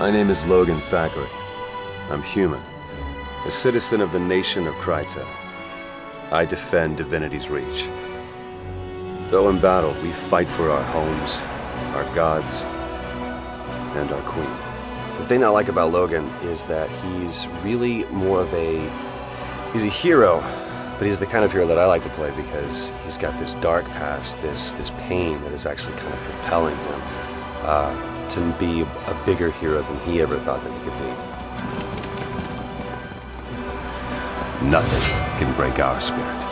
My name is Logan Thackeray. I'm human, a citizen of the nation of Kryta. I defend Divinity's Reach. Though in battle, we fight for our homes, our gods, and our queen. The thing I like about Logan is that he's really more of he's a hero, but he's the kind of hero that I like to play because he's got this dark past, this pain that is actually kind of propelling him to be a bigger hero than he ever thought that he could be. Nothing can break our spirit.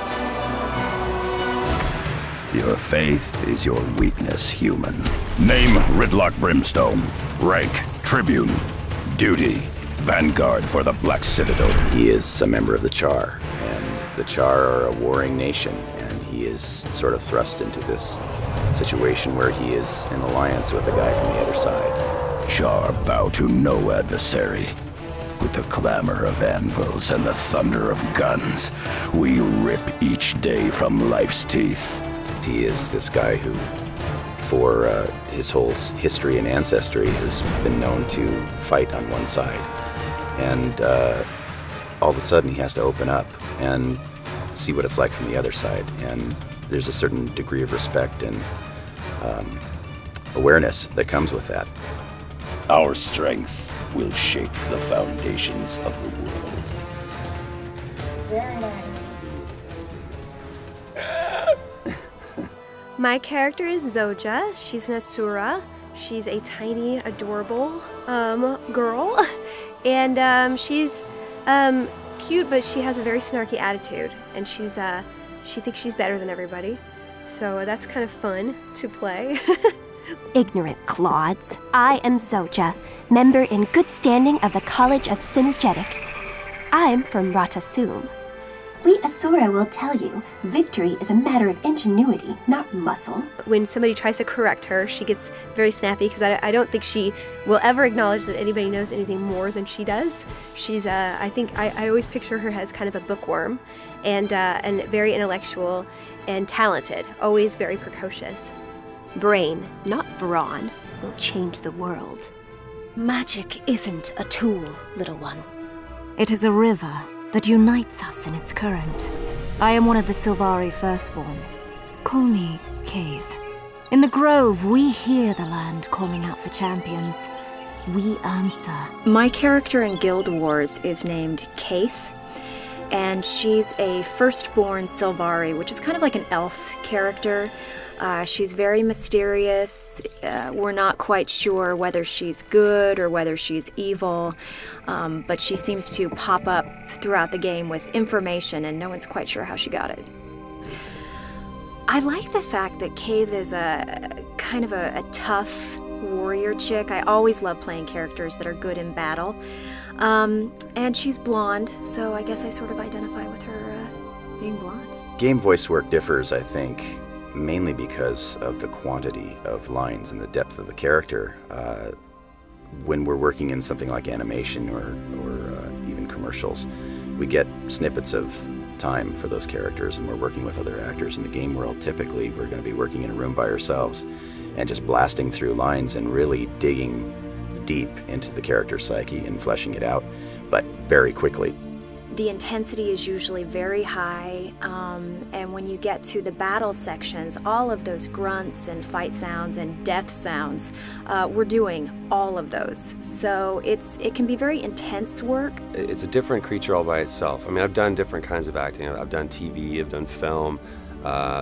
Your faith is your weakness, human. Name Ridlock Brimstone. Rank Tribune. Duty Vanguard for the Black Citadel. He is a member of the Char, and the Char are a warring nation, and he is sort of thrust into this situation where he is in alliance with a guy from the other side. Char bow to no adversary. With the clamor of anvils and the thunder of guns, we rip each day from life's teeth. He is this guy who, for his whole history and ancestry, has been known to fight on one side. And all of a sudden he has to open up and see what it's like from the other side. And there's a certain degree of respect and awareness that comes with that. Our strength will shake the foundations of the world. Very nice. My character is Zoja. She's an Asura. She's a tiny, adorable girl. And she's cute, but she has a very snarky attitude. And she thinks she's better than everybody. So that's kind of fun to play. Ignorant clods. I am Zoja, member in good standing of the College of Synergetics. I'm from Ratasum. We Asura will tell you, victory is a matter of ingenuity, not muscle. When somebody tries to correct her, she gets very snappy because I don't think she will ever acknowledge that anybody knows anything more than she does. She's, I think, I always picture her as kind of a bookworm and very intellectual and talented, always very precocious. Brain, not brawn, will change the world. Magic isn't a tool, little one. It is a river that unites us in its current. I am one of the Sylvari Firstborn. Call me Cave. In the Grove, we hear the land calling out for champions. We answer. My character in Guild Wars is named Kaith, and she's a firstborn Sylvari, which is kind of like an elf character. She's very mysterious. We're not quite sure whether she's good or whether she's evil, but she seems to pop up throughout the game with information, and no one's quite sure how she got it. I like the fact that Cave is a kind of a tough warrior chick. I always love playing characters that are good in battle. And she's blonde, so I guess I sort of identify with her being blonde. Game voice work differs, I think, mainly because of the quantity of lines and the depth of the character. When we're working in something like animation or even commercials, we get snippets of time for those characters, and we're working with other actors. In the game world, typically we're going to be working in a room by ourselves and just blasting through lines and really digging deep into the character's psyche and fleshing it out, but very quickly. The intensity is usually very high, and when you get to the battle sections, all of those grunts and fight sounds and death sounds, we're doing all of those. So it can be very intense work. It's a different creature all by itself. I mean, I've done different kinds of acting. I've done TV, I've done film,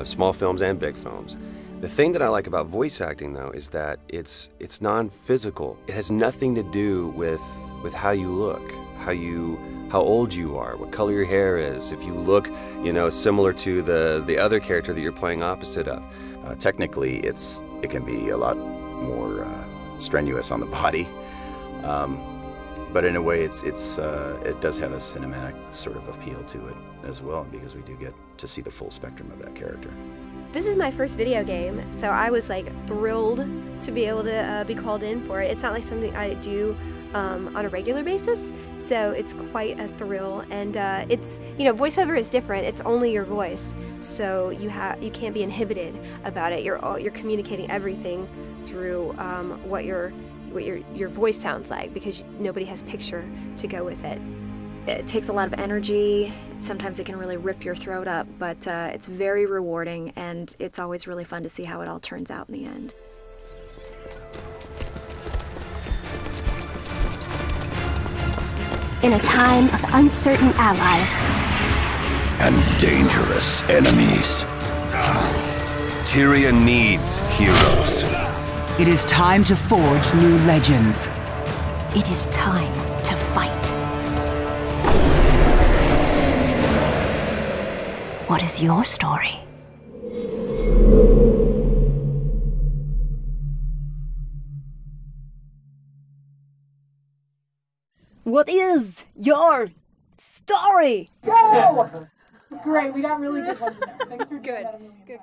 small films and big films. The thing that I like about voice acting, though, is that it's non-physical. It has nothing to do with how you look, how old you are, what color your hair is, if you look, you know, similar to the other character that you're playing opposite of. Technically, it can be a lot more strenuous on the body, but in a way, it does have a cinematic sort of appeal to it as well, because we do get to see the full spectrum of that character. This is my first video game, so I was like thrilled to be able to be called in for it. It's not like something I do on a regular basis, so it's quite a thrill. And it's, you know, voiceover is different. It's only your voice, so you can't be inhibited about it. You're communicating everything through what you're what your voice sounds like, because nobody has picture to go with it. It takes a lot of energy. Sometimes it can really rip your throat up, but it's very rewarding, and it's always really fun to see how it all turns out in the end. In a time of uncertain allies and dangerous enemies, Tyria needs heroes. It is time to forge new legends. it is time to fight. What is your story? What is your story? Go! Great, we got really good ones in there. Thanks for doing that. Good.